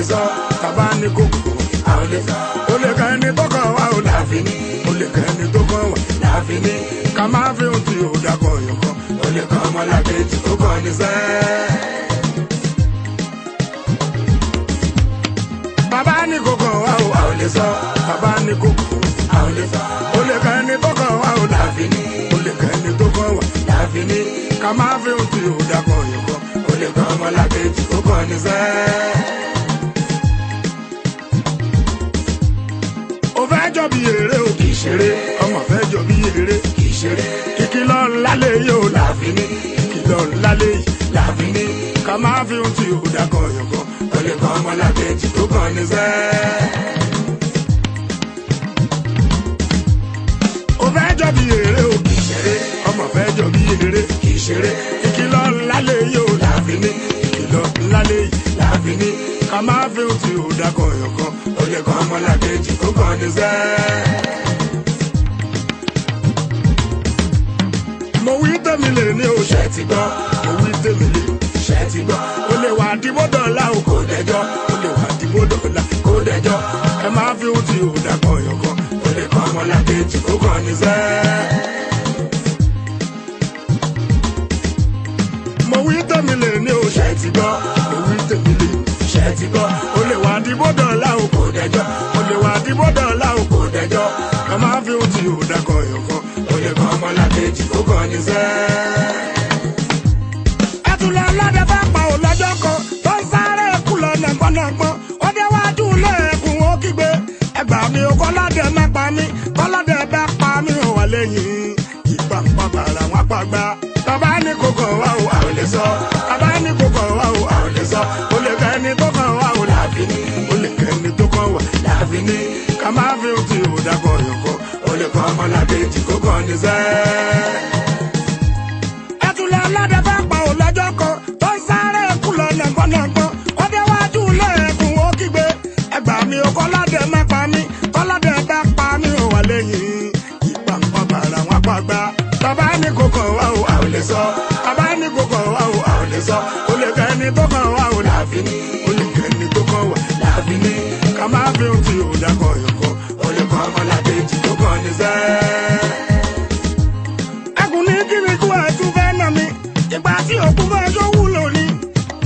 sọ bàbá ní kókó a ò lè sọ ó lè kàn ẹni tó kàn wá ò láàfin ní ó lè kàn ẹni tó kàn wá láàfin ní ká máa fi ohun tí ò dákọ̀ yọ̀kan ó lè kàn ọmọlàkejì tó kàn ní sẹ́ẹ̀. bàbá ní kókó wa ò a ò lè sọ bàbá ní kókó a ò lè sọ ó lè kàn ẹni tó kàn wá ò láàfin ní ó lè kàn ẹni tó kàn wá láàfin ní ká máa fi ohun tí ò dákọ̀ yọ̀kan ó lè kàn ọmọlàkejì tó kàn ní sẹ́ẹ̀. ó fẹ́ jọ bí eré o kì í ṣeré ọmọ fẹ́ jọ bí eré kì í ṣeré ìkìlọ̀ ńlá lè yóò láàfin ní ìkìlọ̀ ńlá lè yìí láàfin ní ká máa fi ohun tí ò dákọ̀ yọ̀kan ó lè kàn ọmọlàkejì tó kàn ní sẹ́ẹ̀. ó fẹ́ jọ bí eré o kì í ṣeré ọmọ fẹ́ jọ bí eré kì í ṣeré ìkìlọ̀ ńlá lè yóò láàfin ní ìkìlọ̀ ńlá lè yìí láàfin ní ká máa fi ohun tí ò dákọ̀ yọ̀kan ó lè kàn ọmọlàkejì tó kàn ní sẹ́ẹ̀. mo wí tèmi lè ní o ṣe ti gbọ́ mo wí tèmi lè ṣe ti gbọ́ ó lè wà dìbò dọ̀la o kò dẹjọ́ ó lè wà dìbò dọ̀la kò dẹjọ́ ẹ máa fi ohun tí ò dákọ̀ yọ̀kan ó lè kàn ọmọlàkejì tó kàn ní sẹ́ẹ̀. mo wí tèmi lè ní o ṣe ti gbọ́ mo wí tèmi lè ṣe ti gbọ́ ó lè wà dìbò dọ̀la o kò dẹjọ́ ó lè wà dìbò dọ̀la o kò dẹjọ́ ẹ máa fi ohun tí ò dákọ̀ yọ̀kan ó lè kàn ọmọlàkejì tó kàn ní sẹ́ẹ̀. ẹtùlẹ̀ ọlọ́dẹ bá pa ò lọ́jọ́ kan tó ń sáré kú lọ nàgbọ́nàgbọ́n ó déwájú ilé ẹkùn ó kígbe ẹgbà mi ò kọ́lọ́dẹ má pa mí kọ́lọ́dẹ bá pa mí ò wà lẹ́yìn ìpàǹpà bàrà wọn pàgbà. bàbá ní kókó wa ò a ò lè sọ bàbá ní kókó wa ò a ò lè sọ ó lè kàn ẹni tó kàn wá ò láàfin ní ó lè kàn ẹni tó kàn wá láàfin ní ká máa fi ohun tí ò dákọ̀ yọ̀kan ó lè kàn ọmọlàkejì tó kàn ní sẹ́ẹ̀. ẹtùlẹ̀ ọlọ́dẹ bá pa ò lọ́jọ́ kan tó ń sáré kú lọ nàgbọ́nàgbọ́n ó déwájú ilé ẹkùn ó kígbe ẹgbà mi ò kọ́lọ́dẹ má pa mí kọ́lọ́dẹ bá pa mí ò wà lẹ́yìn ìpàǹpà bàrà wọn pàgbà. bàbá ní kókó wa ò a ò lè sọ bàbá ní kókó wa ò a ò lè sọ ó lè kàn ẹni tó kàn wá ò láàfin ní ó lè kàn ẹni tó kàn wá láàfin ní ká máa fi ohun tí ò dákọ̀ yọ̀kan ó lè kàn ọmọlàkejì tó kàn ní sẹ́ẹ̀. ẹkùn ní kí ni kú ẹ̀ tún fẹ́ nà mí ìgbà tí òkú fẹ́ tó wúlò ní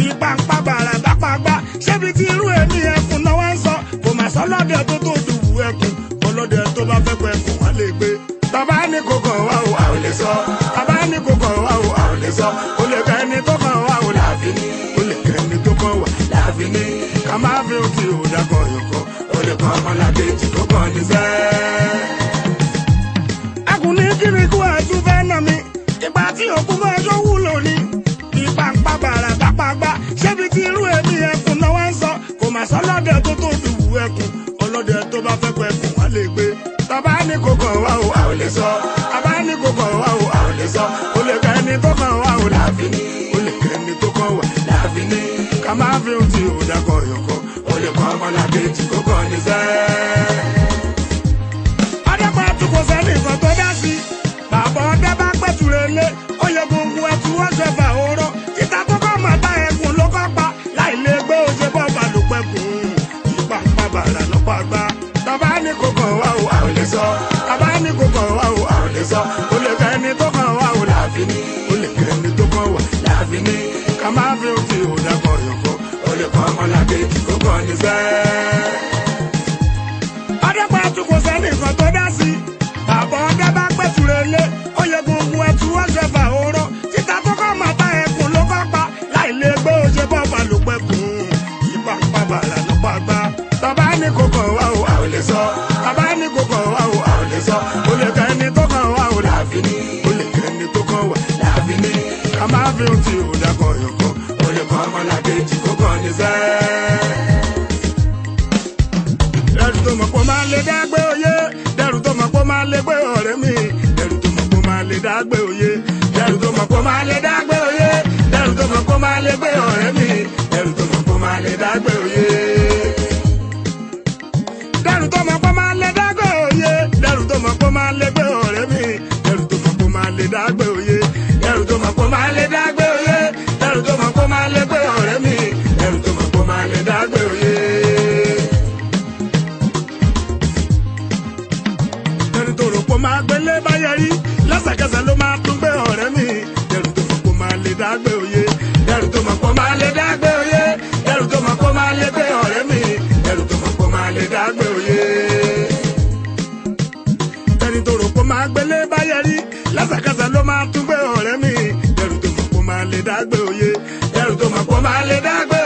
ìpàǹpà bàrà bá pàgbà ṣébi tí irú èmi ẹkùn náà wá ń sọ kò mà sọ lọ́dẹ tó tó dùwù ẹkùn ọlọ́dẹ tó bá fẹ́ pẹ́ ẹkùn wá lè gbé. bàbá ní kókó wa ò a ò lè sọ bàbá ní kókó wa ò a ò lè sọ ó lè kàn ẹni tó kàn wá ò láàfin ní ó lè kàn ẹni tó kàn wá láàfin ní ká máa fi ohun tí ò dákọ̀ yọ̀kan ó lè kàn ọmọlàkejì tó kàn ní sẹ́ẹ̀. ẹkùn ní kí ni kú ẹ̀ tún fẹ́ nà mí ìgbà tí òkú fẹ́ tó wúlò ní ìpàǹpà bàrà bá pàgbà ṣébi tí irú èmi ẹkùn náà wá ń sọ kò mà sọ lọ́dẹ tó tó dùwù ẹkùn ọlọ́dẹ tó bá fẹ́ pẹ́ ẹkùn wá lè gbé. bàbá ní kókó wa ò a ò lè sọ bàbá ní kókó wa ò a ò lè sọ ó lè kàn ẹni tó kàn wá ò láàfin ní ó lè kàn ẹni tó kàn wá láàfin ní ká máa fi ohun tí ò dákọ̀ yọ̀kan ó lè kàn ọmọlàkejì tó kàn ní sẹ́ẹ̀. ọdẹ pa àtúkọ̀ sẹ́ni nǹkan tó dá sí bàbá ọdẹ bá pẹ̀tù rẹ̀ lé ó yẹ gbogbo ẹtù wọ́n ṣe fà òórọ̀ títa tó kọ́ mọ̀ tá ẹkùn ló kọ́ pa láì lè gbé oṣù bọ́ balùpẹ̀kùn ìpàǹpà bàrà ló pàgbà. bàbá ní kókó wa ò a ò lè sọ bàbá ní kókó wa ò a ò lè sọ ó lè kàn ẹni tó kàn wá ò láàfin ní ó lè kàn ẹni tó kàn wá láàfin ní ká máa fi ohun tí ò dákọ̀ yọ̀kan ó lè kàn ọmọlàkejì tó kàn ní sẹ́ẹ̀. ọdẹ pa àtúkọ̀ sẹ́ni nǹkan tó dá sí bàbá ọdẹ bá pẹ̀tù rẹ̀ lé ó yẹ gbogbo ẹtù wọ́n ṣe fà òórọ̀ títa tó kọ́ mọ̀ tá ẹkùn ló kọ́ pa láì lè gbé oṣù bọ́ balùpẹ̀kùn ìpàǹpà bàrà ló pàgbà. bàbá ní kókó wa ò a ò lè sọ bàbá ní kókó wa ò a ò lè sọ ó lè kàn ẹni tó kàn wá ò láàfin ní ó lè kàn ẹni tó kàn wá láàfin ní ká máa fi ohun tí ò dákọ̀ yọ̀kan ó lè kàn ọmọlàkejì tó kàn ní sẹ́ẹ̀. dẹrù tó mọ̀ pé máa lè dágbé oyé dẹrù tó mọ̀ pé máa lè gbé ọ̀rẹ́ mi dẹrù tó mọ̀ pé máa lè dágbé oyé dẹrù tó mọ̀ pé máa lè dágbé oyé dẹrù tó mọ̀ pé máa lè gbé ọ̀rẹ́ mi dẹrù tó mọ̀ pé máa lè dágbé oyé. dẹrù tó mọ̀ pé máa lè dágbé oyé dẹrù tó mọ̀ pé máa lè gbé ọ̀rẹ́ mi dẹrù tó mọ̀ pé máa lè dágbé oyé dẹrù tó mọ̀ pé máa lè dágbé oyé dẹrù tó mọ̀ pé máa lè gbé ọ̀rẹ́ mi dẹrù tó mọ̀ pé máa lè dágbé oyé. dágbé òye ẹrù tó mọ̀ pọ̀ máa lè dágbé